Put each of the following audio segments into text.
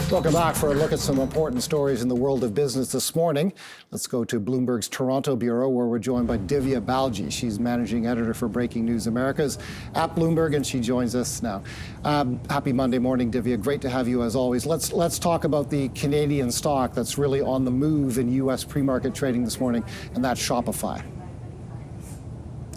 Welcome back for a look at some important stories in the world of business this morning. Let's go to Bloomberg's Toronto bureau, where we're joined by Divya Balji. She's managing editor for Breaking News Americas at Bloomberg, and she joins us now. Happy Monday morning, Divya. Great to have you as always. Let's talk about the Canadian stock that's really on the move in U.S. pre-market trading this morning, and that's Shopify.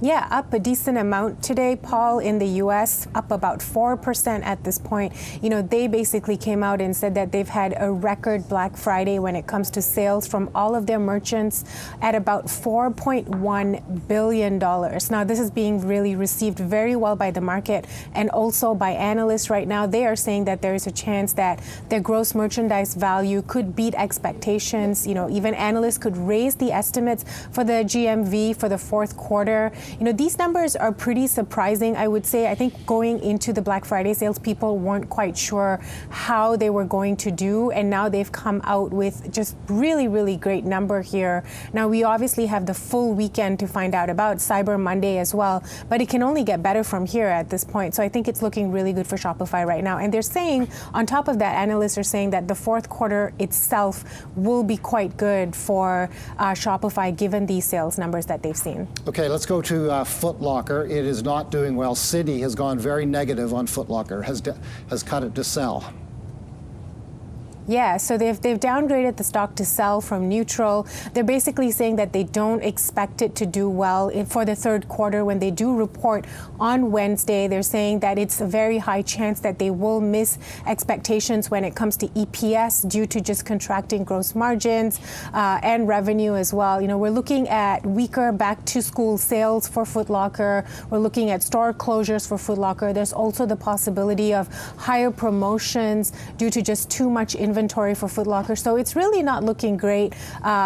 Yeah, up a decent amount today, Paul, in the U.S., up about 4% at this point. You know, they basically came out and said that they've had a record Black Friday when it comes to sales from all of their merchants at about $4.1 billion. Now, this is being really received very well by the market and also by analysts right now. They are saying that there is a chance that their gross merchandise value could beat expectations. You know, even analysts could raise the estimates for the GMV for the fourth quarter. You know, these numbers are pretty surprising, I would say. I think going into the Black Friday sales, people weren't quite sure how they were going to do, and now they've come out with just really, really great number here. Now, we obviously have the full weekend to find out about Cyber Monday as well, but it can only get better from here at this point. So I think it's looking really good for Shopify right now. And they're saying, on top of that, analysts are saying that the fourth quarter itself will be quite good for Shopify, given these sales numbers that they've seen. Okay, let's go to Foot Locker. It is not doing well. Citi has gone very negative on Foot Locker, has cut it to sell. Yeah, so they've downgraded the stock to sell from neutral. They're basically saying that they don't expect it to do well for the third quarter when they do report on Wednesday. They're saying that it's a very high chance that they will miss expectations when it comes to EPS due to just contracting gross margins and revenue as well. You know, we're looking at weaker back-to-school sales for Foot Locker. We're looking at store closures for Foot Locker. There's also the possibility of higher promotions due to just too much inventory for Foot Locker. So it's really not looking great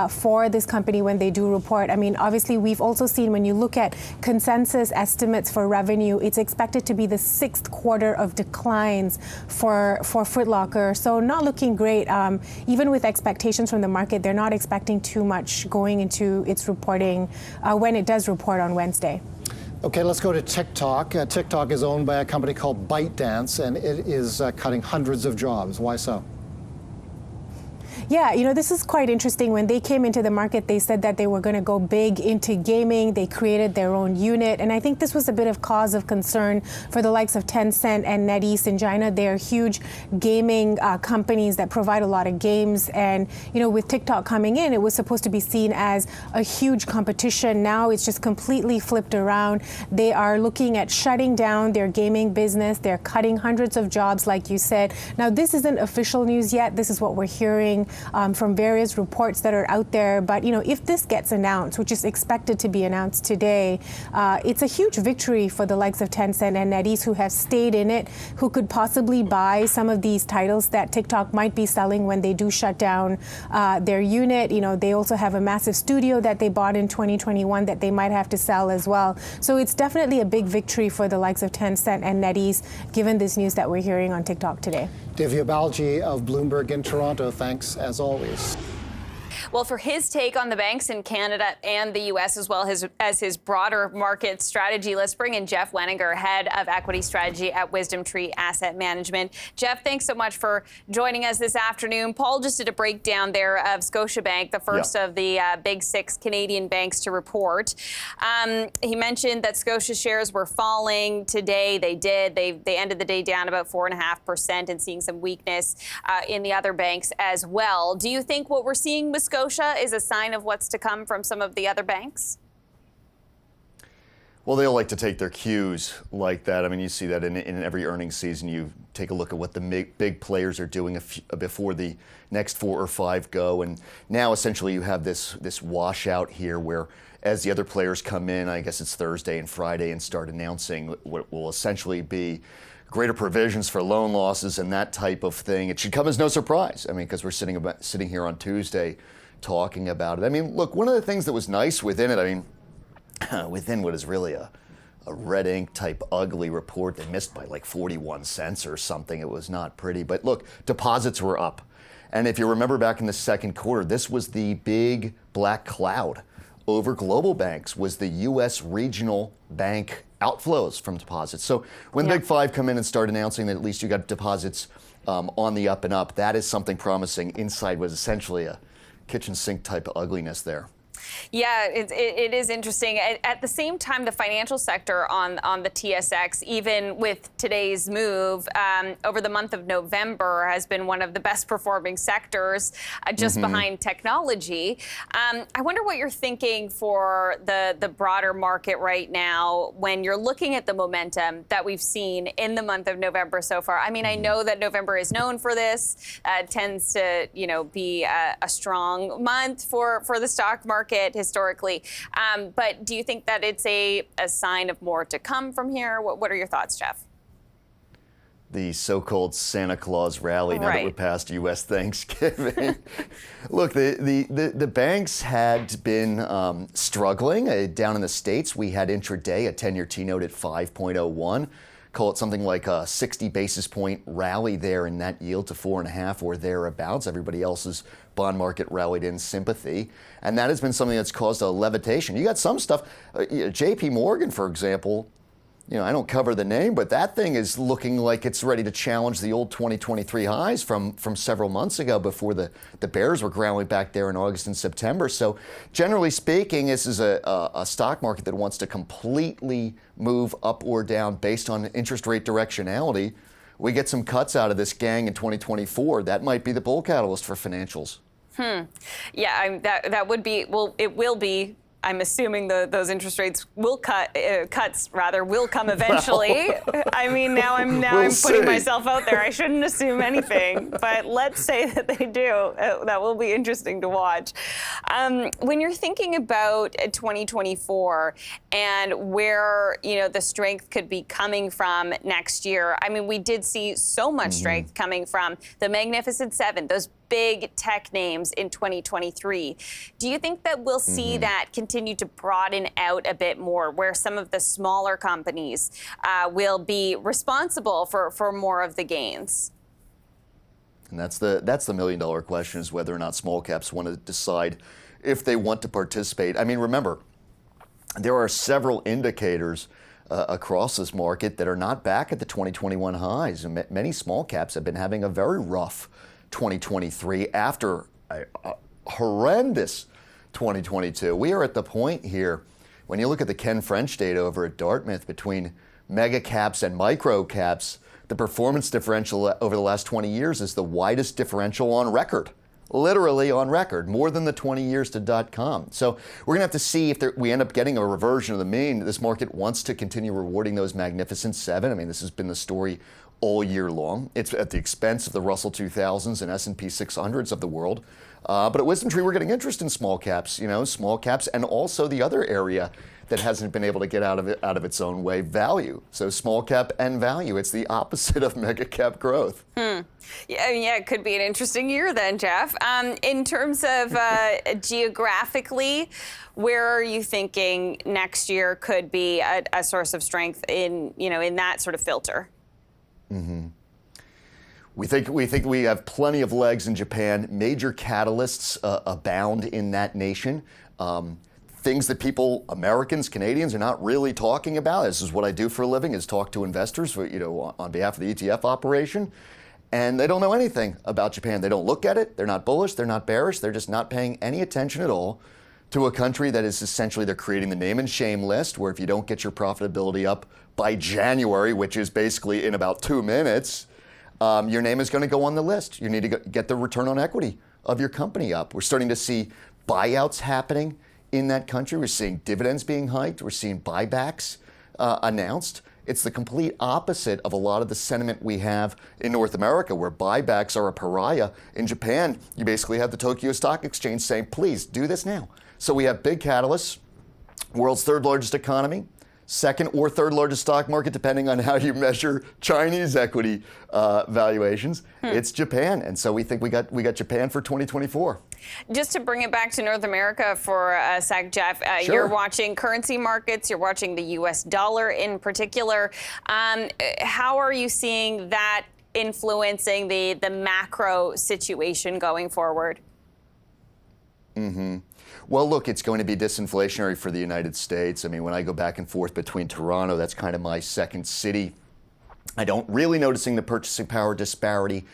for this company when they do report. I mean, obviously, we've also seen when you look at consensus estimates for revenue, it's expected to be the sixth quarter of declines for Foot Locker. So not looking great. Even with expectations from the market, they're not expecting too much going into its reporting when it does report on Wednesday. Okay, let's go to TikTok. TikTok is owned by a company called ByteDance, and it is cutting hundreds of jobs. Why so? Yeah, you know, this is quite interesting. When they came into the market, they said that they were going to go big into gaming. They created their own unit. And I think this was a bit of cause of concern for the likes of Tencent and NetEase in China. They're huge gaming companies that provide a lot of games. And, you know, with TikTok coming in, it was supposed to be seen as a huge competition. Now it's just completely flipped around. They are looking at shutting down their gaming business. They're cutting hundreds of jobs, like you said. Now, this isn't official news yet. This is what we're hearing from various reports that are out there. But, you know, if this gets announced, which is expected to be announced today, it's a huge victory for the likes of Tencent and NetEase, who have stayed in it, who could possibly buy some of these titles that TikTok might be selling when they do shut down their unit. You know, they also have a massive studio that they bought in 2021 that they might have to sell as well. So it's definitely a big victory for the likes of Tencent and NetEase, given this news that we're hearing on TikTok today. Divya Balji of Bloomberg in Toronto, thanks as always. Well, for his take on the banks in Canada and the U.S., as well as his broader market strategy, let's bring in Jeff Leninger, head of equity strategy at Wisdom Tree Asset Management. Jeff, thanks so much for joining us this afternoon. Paul just did a breakdown there of Scotiabank, the first of the big six Canadian banks to report. He mentioned that Scotia shares were falling today. They did. They ended the day down about 4.5% and seeing some weakness in the other banks as well. Do you think what we're seeing with Scotia is a sign of what's to come from some of the other banks? Well, they'll like to take their cues like that. I mean, you see that in every earnings season. You take a look at what the big players are doing before the next 4 or 5 go. And now essentially you have this washout here where as the other players come in, I guess it's Thursday and Friday, and start announcing what will essentially be greater provisions for loan losses and that type of thing. It should come as no surprise. I mean, because we're sitting here on Tuesday talking about it. I mean, look, one of the things that was nice within it, I mean, within what is really a red ink type ugly report, they missed by like 41 cents or something. It was not pretty. But look, deposits were up. And if you remember back in the second quarter, this was the big black cloud over global banks, was the U.S. regional bank outflows from deposits. So when the Big Five come in and start announcing that at least you got deposits on the up and up, that is something promising. Inside was essentially a kitchen sink type of ugliness there. Yeah, it is interesting. At the same time, the financial sector on the TSX, even with today's move, over the month of November has been one of the best performing sectors, just behind technology. I wonder what you're thinking for the broader market right now when you're looking at the momentum that we've seen in the month of November so far. I mean, I know that November is known for this, tends to, be a strong month for the stock market historically. But do you think that it's a sign of more to come from here? What are your thoughts, Jeff? The so-called Santa Claus rally now that we're past U.S. Thanksgiving. Look, the banks had been struggling. Down in the States, we had intraday a 10-year T-note at 5.01. Call it something like a 60 basis point rally there in that yield to 4.5 or thereabouts. Everybody else's bond market rallied in sympathy. And that has been something that's caused a levitation. You got some stuff, JP Morgan, for example, I don't cover the name, but that thing is looking like it's ready to challenge the old 2023 highs from several months ago before the bears were growling back there in August and September. So generally speaking, this is a stock market that wants to completely move up or down based on interest rate directionality. We get some cuts out of this gang in 2024. That might be the bull catalyst for financials. Yeah, that would be, well, it will be. I'm assuming those interest rates will cuts will come eventually. I mean, now I'm putting myself out there. I shouldn't assume anything, but let's say that they do. That will be interesting to watch. When you're thinking about 2024 and where the strength could be coming from next year, I mean, we did see so much strength coming from the Magnificent Seven, those big tech names in 2023. Do you think that we'll see that continue to broaden out a bit more, where some of the smaller companies will be responsible for more of the gains? And that's the million-dollar question, is whether or not small caps want to decide if they want to participate. I mean, remember, there are several indicators across this market that are not back at the 2021 highs. And many small caps have been having a very rough 2023 after a horrendous 2022. We are at the point here, when you look at the Ken French data over at Dartmouth, between mega caps and micro caps, the performance differential over the last 20 years is the widest differential on record. Literally on record, more than the 20 years to .com. So we're going to have to see if we end up getting a reversion of the mean. This market wants to continue rewarding those Magnificent Seven. I mean, this has been the story all year long. It's at the expense of the Russell 2000s and S&P 600s of the world. But at Wisdom Tree, we're getting interest in small caps, small caps, and also the other area that hasn't been able to get out of its own way, value. So small cap and value. It's the opposite of mega cap growth. Yeah, it could be an interesting year then, Jeff. In terms of geographically, where are you thinking next year could be a source of strength in that sort of filter? We think we have plenty of legs in Japan. Major catalysts abound in that nation. Things that people, Americans, Canadians, are not really talking about. This is what I do for a living, is talk to investors, on behalf of the ETF operation. And they don't know anything about Japan. They don't look at it. They're not bullish. They're not bearish. They're just not paying any attention at all to a country that is essentially, they're creating the name and shame list, where if you don't get your profitability up by January, which is basically in about 2 minutes, your name is going to go on the list. You need to get the return on equity of your company up. We're starting to see buyouts happening in that country. We're seeing dividends being hiked. We're seeing buybacks announced. It's the complete opposite of a lot of the sentiment we have in North America, where buybacks are a pariah. In Japan, you basically have the Tokyo Stock Exchange saying, please do this now. So we have big catalysts, world's third largest economy, second or third largest stock market, depending on how you measure Chinese equity valuations. It's Japan. And so we think we got Japan for 2024. Just to bring it back to North America for a sec, Jeff, Sure. You're watching currency markets, you're watching the U.S. dollar in particular. How are you seeing that influencing the macro situation going forward? Well, look, it's going to be disinflationary for the United States. I mean, when I go back and forth between Toronto, that's kind of my second city. I don't really noticing the purchasing power disparity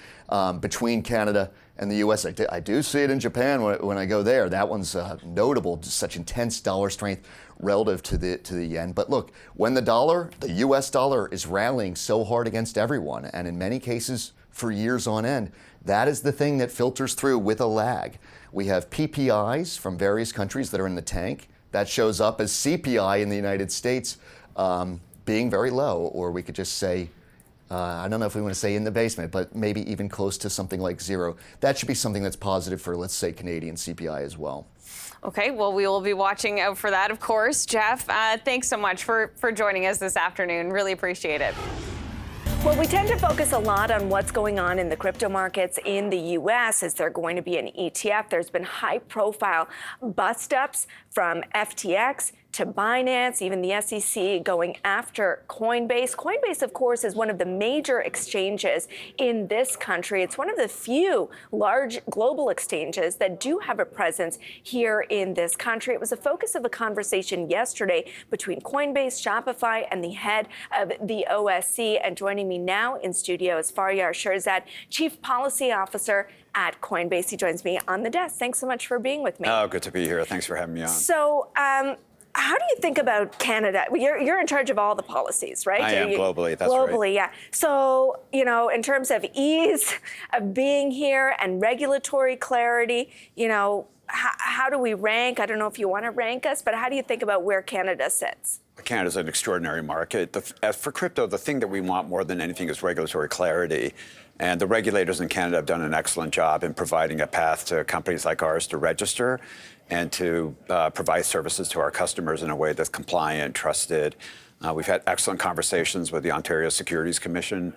between Canada and the U.S. I do see it in Japan when I go there. That one's notable, just such intense dollar strength relative to the yen. But look, when the U.S. dollar is rallying so hard against everyone, and in many cases for years on end, that is the thing that filters through with a lag. We have PPIs from various countries that are in the tank. That shows up as CPI in the United States being very low, or we could just say, I don't know if we want to say in the basement, but maybe even close to something like zero. That should be something that's positive for, let's say, Canadian CPI as well. Okay, well, we will be watching out for that, of course. Jeff, thanks so much for joining us this afternoon. Really appreciate it. Well, we tend to focus a lot on what's going on in the crypto markets in the U.S. Is there going to be an ETF? There's been high-profile bust-ups from FTX to Binance, even the SEC going after Coinbase. Coinbase, of course, is one of the major exchanges in this country. It's one of the few large global exchanges that do have a presence here in this country. It was a focus of a conversation yesterday between Coinbase, Shopify, and the head of the OSC. And joining me now in studio is Faryar Shirzad, Chief Policy Officer at Coinbase. He joins me on the desk. Thanks so much for being with me. Oh, good to be here. Thanks for having me on. So, how do you think about Canada? You're in charge of all the policies, right? I am globally, that's right. Globally, yeah. So, in terms of ease of being here and regulatory clarity, how do we rank? I don't know if you want to rank us, but how do you think about where Canada sits? Canada's an extraordinary market. As for crypto, the thing that we want more than anything is regulatory clarity. And the regulators in Canada have done an excellent job in providing a path to companies like ours to register and to provide services to our customers in a way that's compliant, trusted. We've had excellent conversations with the Ontario Securities Commission.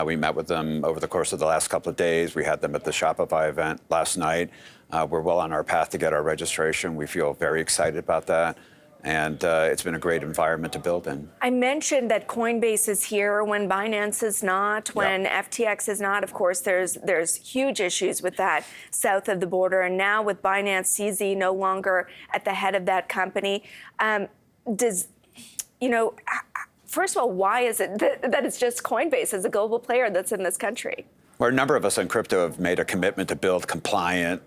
We met with them over the course of the last couple of days. We had them at the Shopify event last night. We're well on our path to get our registration. We feel very excited about that. And it's been a great environment to build in. I mentioned that Coinbase is here when Binance is not, when FTX is not. Of course, there's huge issues with that south of the border. And now with Binance, CZ no longer at the head of that company. First of all, why is it that it's just Coinbase as a global player that's in this country? Well, a number of us in crypto have made a commitment to build compliant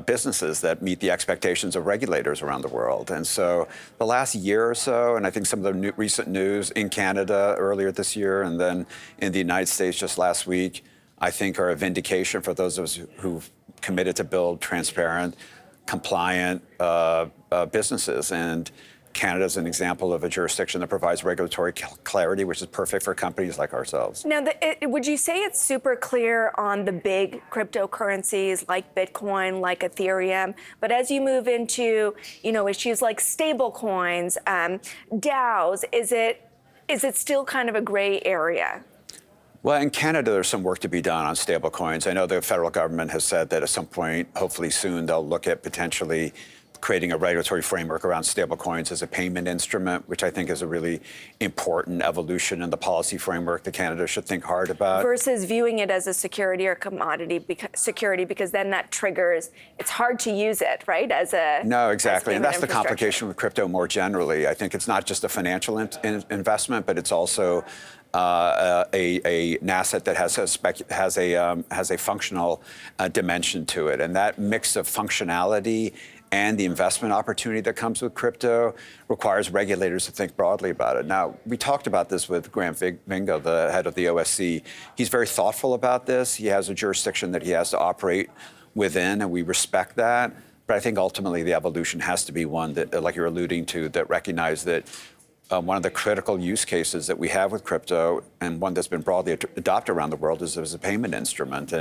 businesses that meet the expectations of regulators around the world. And so the last year or so, and I think some of the recent news in Canada earlier this year and then in the United States just last week, I think are a vindication for those of us who've committed to build transparent, compliant businesses. And Canada is an example of a jurisdiction that provides regulatory clarity, which is perfect for companies like ourselves. Now, would you say it's super clear on the big cryptocurrencies like Bitcoin, like Ethereum? But as you move into, issues like stable coins, DAOs, is it still kind of a gray area? Well, in Canada, there's some work to be done on stablecoins. I know the federal government has said that at some point, hopefully soon, they'll look at potentially creating a regulatory framework around stablecoins as a payment instrument, which I think is a really important evolution in the policy framework that Canada should think hard about. Versus viewing it as a security or commodity security, because then that triggers, it's hard to use it, right? No, exactly. And that's the complication with crypto more generally. I think it's not just a financial investment, but it's also an asset that has a functional dimension to it. And that mix of functionality and the investment opportunity that comes with crypto requires regulators to think broadly about it. Now, we talked about this with Grant Vingo, the head of the OSC. He's very thoughtful about this. He has a jurisdiction that he has to operate within, and we respect that. But I think ultimately the evolution has to be one that, like you're alluding to, that recognizes that one of the critical use cases that we have with crypto, and one that's been broadly adopted around the world, is as a payment instrument.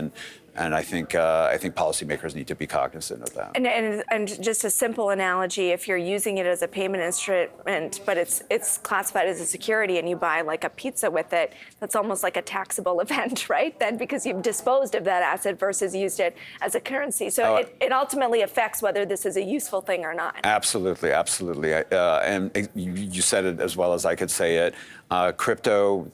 And I think policymakers need to be cognizant of that. And just a simple analogy: if you're using it as a payment instrument, but it's classified as a security, and you buy like a pizza with it, that's almost like a taxable event, right? Then because you've disposed of that asset versus used it as a currency. So it ultimately affects whether this is a useful thing or not. Absolutely, absolutely. And you said it as well as I could say it. Crypto,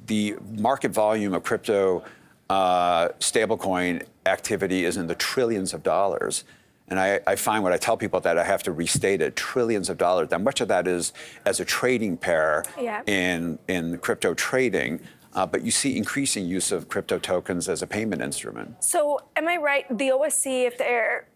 the market volume of crypto stablecoin activity is in the trillions of dollars. And I find when I tell people that I have to restate it, trillions of dollars. Now, much of that is as a trading pair in crypto trading. But you see increasing use of crypto tokens as a payment instrument. So am I right, the OSC,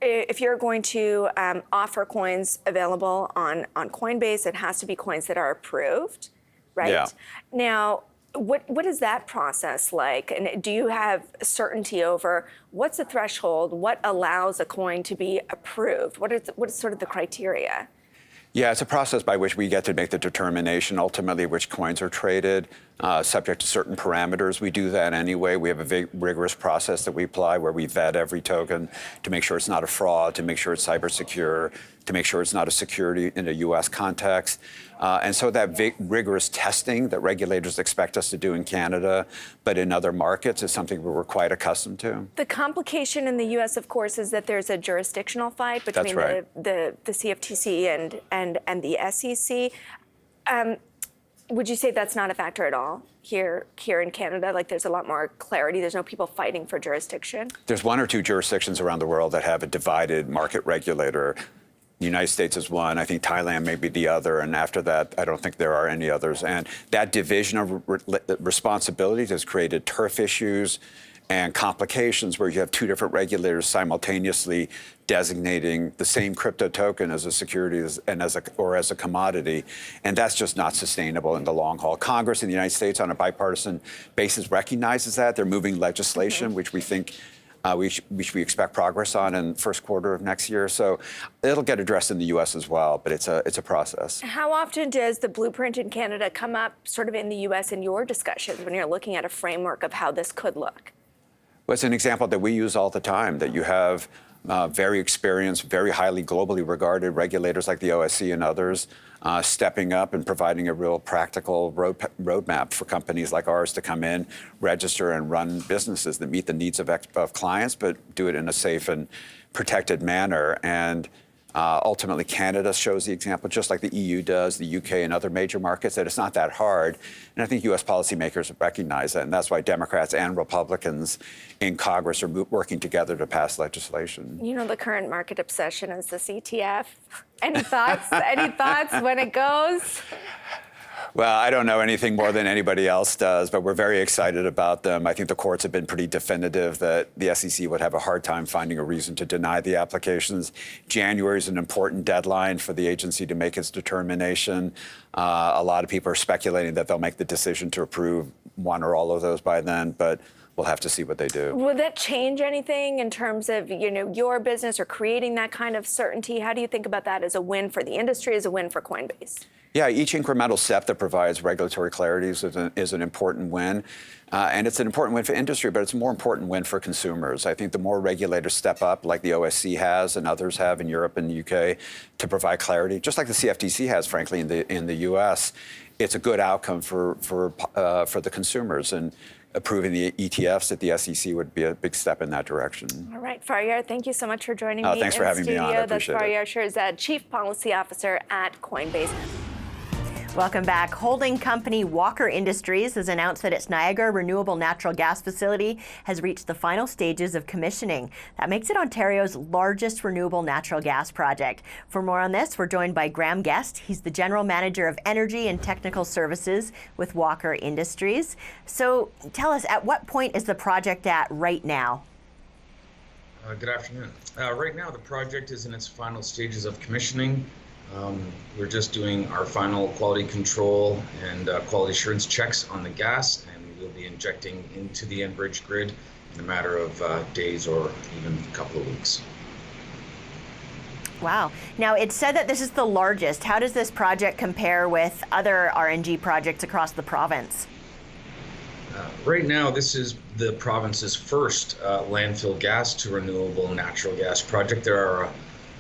if you're going to offer coins available on Coinbase, it has to be coins that are approved, right? Yeah. Now, what is that process like? And do you have certainty over what's the threshold? What allows a coin to be approved? What is sort of the criteria? Yeah, it's a process by which we get to make the determination ultimately which coins are traded, subject to certain parameters. We do that anyway. We have a very rigorous process that we apply where we vet every token to make sure it's not a fraud, to make sure it's cyber secure, to make sure it's not a security in a U.S. context. And so that rigorous testing that regulators expect us to do in Canada, but in other markets, is something we're quite accustomed to. The complication in the U.S., of course, is that there's a jurisdictional fight between the CFTC and the SEC. Would you say that's not a factor at all here in Canada? Like, there's a lot more clarity. There's no people fighting for jurisdiction. There's one or two jurisdictions around the world that have a divided market regulator. The United States is one. I think Thailand may be the other. And after that, I don't think there are any others. And that division of responsibilities has created turf issues and complications where you have two different regulators simultaneously designating the same crypto token as a security and as a commodity. And that's just not sustainable in the long haul. Congress in the United States on a bipartisan basis recognizes that. They're moving legislation, which we think which we expect progress on in the first quarter of next year. So it'll get addressed in the U.S. as well, but it's a process. How often does the blueprint in Canada come up sort of in the U.S. in your discussions when you're looking at a framework of how this could look? Well, it's an example that we use all the time, that you have very experienced, very highly globally regarded regulators like the OSC and others stepping up and providing a real practical roadmap for companies like ours to come in, register, and run businesses that meet the needs of clients, but do it in a safe and protected manner. And ultimately, Canada shows the example, just like the EU does, the UK and other major markets, that it's not that hard. And I think U.S. policymakers recognize that. And that's why Democrats and Republicans in Congress are working together to pass legislation. You know, the current market obsession is this ETF. Any thoughts? Any thoughts when it goes? Well, I don't know anything more than anybody else does, but we're very excited about them. I think the courts have been pretty definitive that the SEC would have a hard time finding a reason to deny the applications. January is an important deadline for the agency to make its determination. A lot of people are speculating that they'll make the decision to approve one or all of those by then, but we'll have to see what they do. Would that change anything in terms of, your business or creating that kind of certainty? How do you think about that as a win for the industry, as a win for Coinbase? Yeah, each incremental step that provides regulatory clarity is an important win. And it's an important win for industry, but it's a more important win for consumers. I think the more regulators step up, like the OSC has and others have in Europe and the UK, to provide clarity, just like the CFTC has, frankly, in the US, it's a good outcome for the consumers. And approving the ETFs at the SEC would be a big step in that direction. All right, Faryar, thank you so much for joining me. Thanks for having me on. I appreciate it. That's Faryar Shirzad, Chief Policy Officer at Coinbase. Welcome back. Holding company Walker Industries has announced that its Niagara renewable natural gas facility has reached the final stages of commissioning. That makes it Ontario's largest renewable natural gas project. For more on this, we're joined by Graham Guest. He's the General Manager of Energy and Technical Services with Walker Industries. So tell us, at what point is the project at right now? Good afternoon. Right now, the project is in its final stages of commissioning. We're just doing our final quality control and quality assurance checks on the gas, and we'll be injecting into the Enbridge grid in a matter of days or even a couple of weeks. Wow. Now, it's said that this is the largest. How does this project compare with other RNG projects across the province? Right now, this is the province's first landfill gas to renewable natural gas project. There are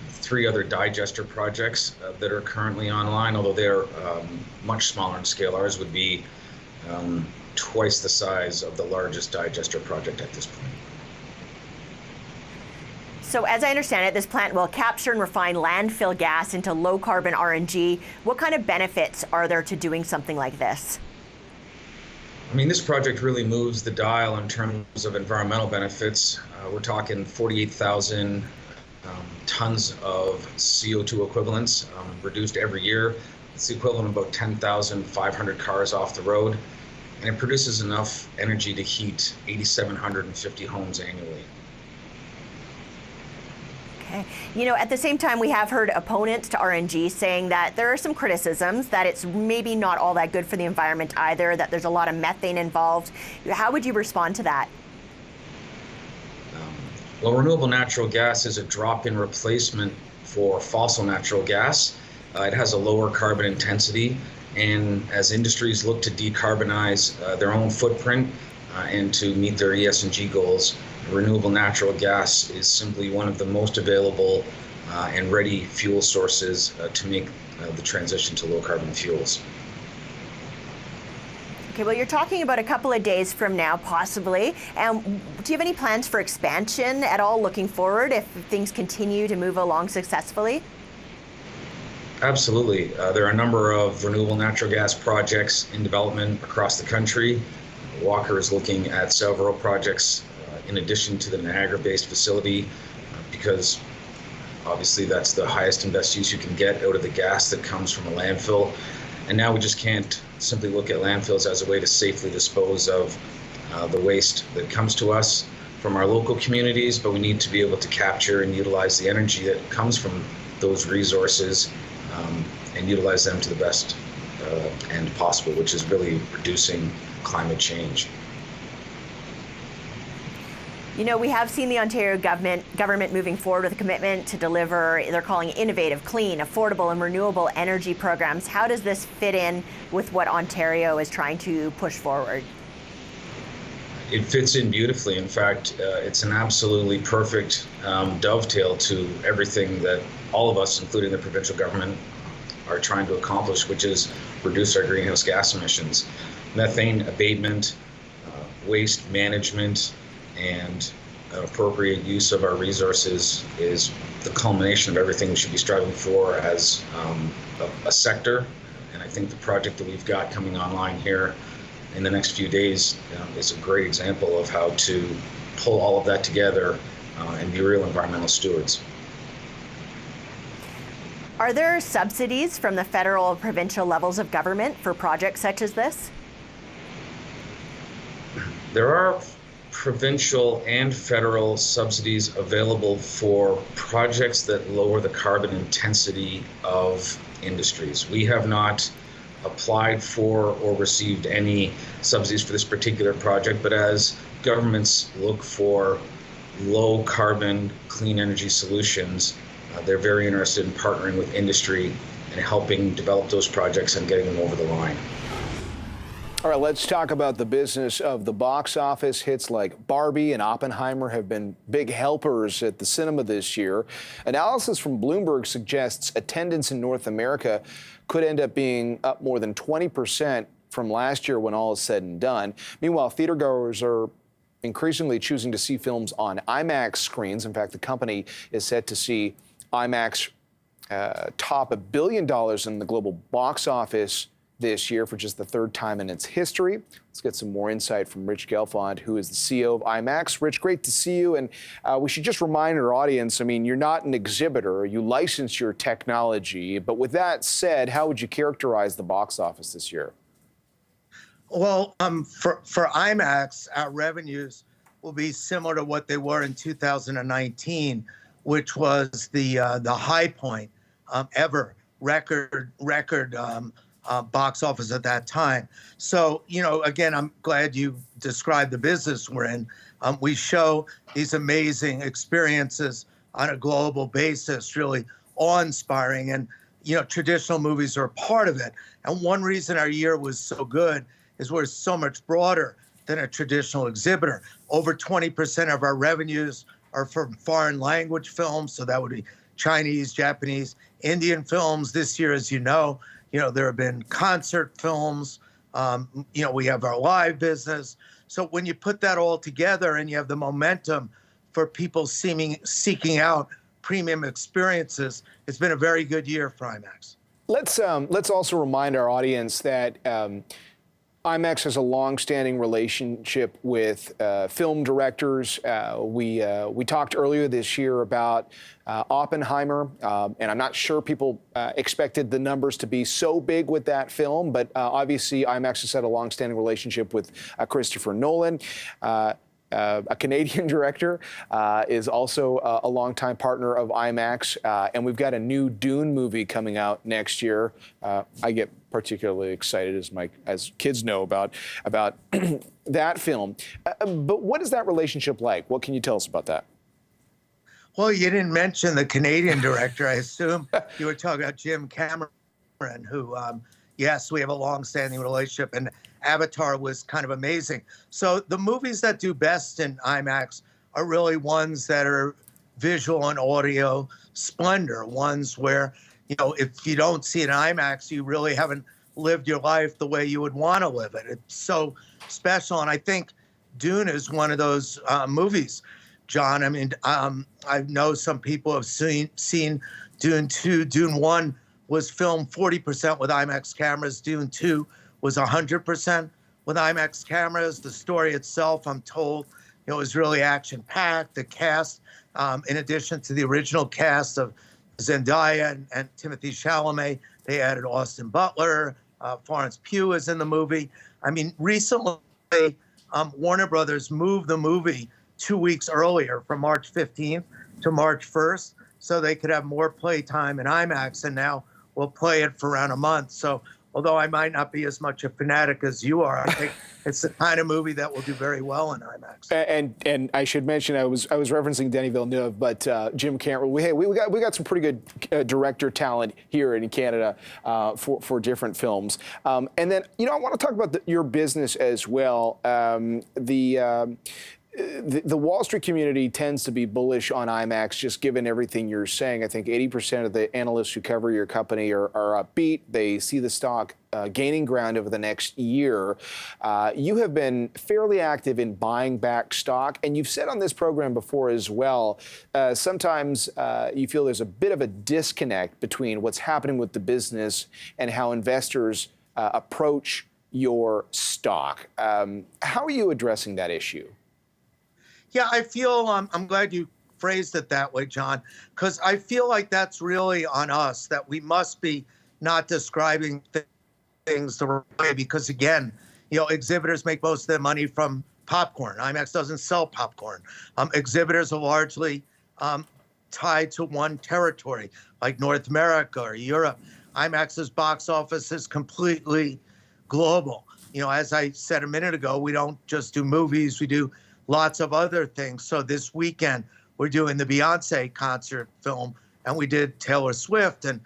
3 other digester projects that are currently online, although they're much smaller in scale. Ours would be twice the size of the largest digester project at this point. So as I understand it, this plant will capture and refine landfill gas into low carbon RNG. What kind of benefits are there to doing something like this? I mean, this project really moves the dial in terms of environmental benefits. We're talking 48,000 tons of CO2 equivalents reduced every year. It's the equivalent of about 10,500 cars off the road, and it produces enough energy to heat 8,750 homes annually. Okay. You know, at the same time, we have heard opponents to RNG saying that there are some criticisms that it's maybe not all that good for the environment either, that there's a lot of methane involved. How would you respond to that? Well, renewable natural gas is a drop-in replacement for fossil natural gas. It has a lower carbon intensity, and as industries look to decarbonize their own footprint and to meet their ESG goals, renewable natural gas is simply one of the most available and ready fuel sources to make the transition to low carbon fuels. Okay, well, you're talking about a couple of days from now, possibly. Do you have any plans for expansion at all looking forward if things continue to move along successfully? Absolutely. There are a number of renewable natural gas projects in development across the country. Walker is looking at several projects in addition to the Niagara-based facility because obviously that's the highest and best use you can get out of the gas that comes from a landfill. And now we just can't simply look at landfills as a way to safely dispose of the waste that comes to us from our local communities, but we need to be able to capture and utilize the energy that comes from those resources and utilize them to the best end possible, which is really reducing climate change. You know, we have seen the Ontario government moving forward with a commitment to deliver, they're calling innovative, clean, affordable, and renewable energy programs. How does this fit in with what Ontario is trying to push forward? It fits in beautifully. In fact, it's an absolutely perfect dovetail to everything that all of us, including the provincial government, are trying to accomplish, which is reduce our greenhouse gas emissions. Methane abatement, waste management, and appropriate use of our resources is the culmination of everything we should be striving for as a sector. And I think the project that we've got coming online here in the next few days is a great example of how to pull all of that together and be real environmental stewards. Are there subsidies from the federal or provincial levels of government for projects such as this? There are provincial and federal subsidies available for projects that lower the carbon intensity of industries. We have not applied for or received any subsidies for this particular project, but as governments look for low carbon, clean energy solutions, they're very interested in partnering with industry and helping develop those projects and getting them over the line. All right, let's talk about the business of the box office. Hits like Barbie and Oppenheimer have been big helpers at the cinema this year. Analysis from Bloomberg suggests attendance in North America could end up being up more than 20% from last year when all is said and done. Meanwhile, theatergoers are increasingly choosing to see films on IMAX screens. In fact, the company is set to see IMAX top $1 billion in the global box office this year for just the third time in its history. Let's get some more insight from Rich Gelfond, who is the CEO of IMAX. Rich, great to see you. And we should just remind our audience, I mean, you're not an exhibitor, you license your technology. But with that said, how would you characterize the box office this year? Well, for IMAX, our revenues will be similar to what they were in 2019, which was the high point ever, record box office at that time. So, you know, again, I'm glad you described the business we're in. We show these amazing experiences on a global basis, really awe-inspiring. And, you know, traditional movies are a part of it. And one reason our year was so good is we're so much broader than a traditional exhibitor. Over 20% of our revenues are from foreign language films. So that would be Chinese, Japanese, Indian films. This year, as you know, there have been concert films. We have our live business. So when you put that all together and you have the momentum for people seeking out premium experiences, it's been a very good year for IMAX. Let's also remind our audience that IMAX has a long-standing relationship with film directors. We talked earlier this year about Oppenheimer, and I'm not sure people expected the numbers to be so big with that film, but obviously IMAX has had a long-standing relationship with Christopher Nolan. A Canadian director is also a longtime partner of IMAX, and we've got a new Dune movie coming out next year. I get particularly excited, as kids know, about that film. But what is that relationship like? What can you tell us about that? Well, you didn't mention the Canadian director. I assume you were talking about Jim Cameron, who, yes, we have a long-standing relationship, and Avatar was kind of amazing. So the movies that do best in IMAX are really ones that are visual and audio splendor, ones where, if you don't see an IMAX, you really haven't lived your life the way you would want to live it. It's so special. And I think Dune is one of those movies, John. I mean, I know some people have seen Dune 2. Dune 1 was filmed 40% with IMAX cameras. Dune 2 was 100% with IMAX cameras. The story itself, I'm told, was really action-packed. The cast, in addition to the original cast of Zendaya and Timothée Chalamet, they added Austin Butler. Florence Pugh is in the movie. I mean, recently, Warner Brothers moved the movie 2 weeks earlier from March 15th to March 1st so they could have more playtime in IMAX, and now we'll play it for around a month. So although I might not be as much a fanatic as you are, I think it's the kind of movie that will do very well in IMAX. And I should mention, I was referencing Denis Villeneuve, but Jim Cameron. We got some pretty good director talent here in Canada for different films. And then I want to talk about your business as well. The Wall Street community tends to be bullish on IMAX, just given everything you're saying. I think 80% of the analysts who cover your company are upbeat. They see the stock gaining ground over the next year. You have been fairly active in buying back stock, and you've said on this program before as well, sometimes you feel there's a bit of a disconnect between what's happening with the business and how investors approach your stock. How are you addressing that issue? Yeah, I feel I'm glad you phrased it that way, John, because I feel like that's really on us, that we must be not describing things the right way, because again, exhibitors make most of their money from popcorn. IMAX doesn't sell popcorn. Exhibitors are largely tied to one territory, like North America or Europe. IMAX's box office is completely global. As I said a minute ago, we don't just do movies, we do lots of other things. So this weekend, we're doing the Beyonce concert film, and we did Taylor Swift, and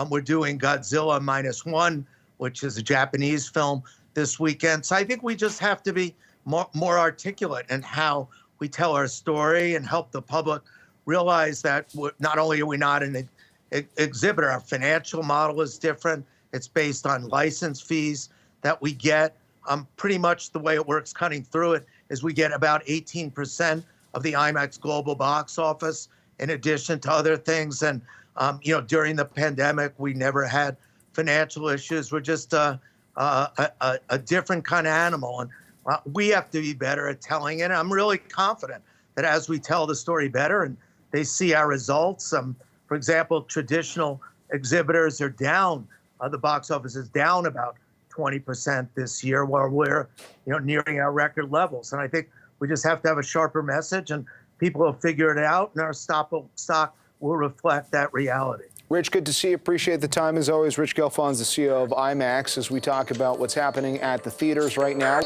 we're doing Godzilla -1, which is a Japanese film this weekend. So I think we just have to be more articulate in how we tell our story and help the public realize that not only are we not an exhibitor, our financial model is different. It's based on license fees that we get. Pretty much the way it works cutting through it is we get about 18% of the IMAX global box office in addition to other things. And, during the pandemic, we never had financial issues. We're just a different kind of animal. And we have to be better at telling it. I'm really confident that as we tell the story better and they see our results, for example, traditional exhibitors are down. The box office is down about 20% this year, while we're nearing our record levels. And I think we just have to have a sharper message, and people will figure it out, and our stock will reflect that reality. Rich, good to see you. Appreciate the time as always. Rich Gelfond's the CEO of IMAX, as we talk about what's happening at the theaters right now.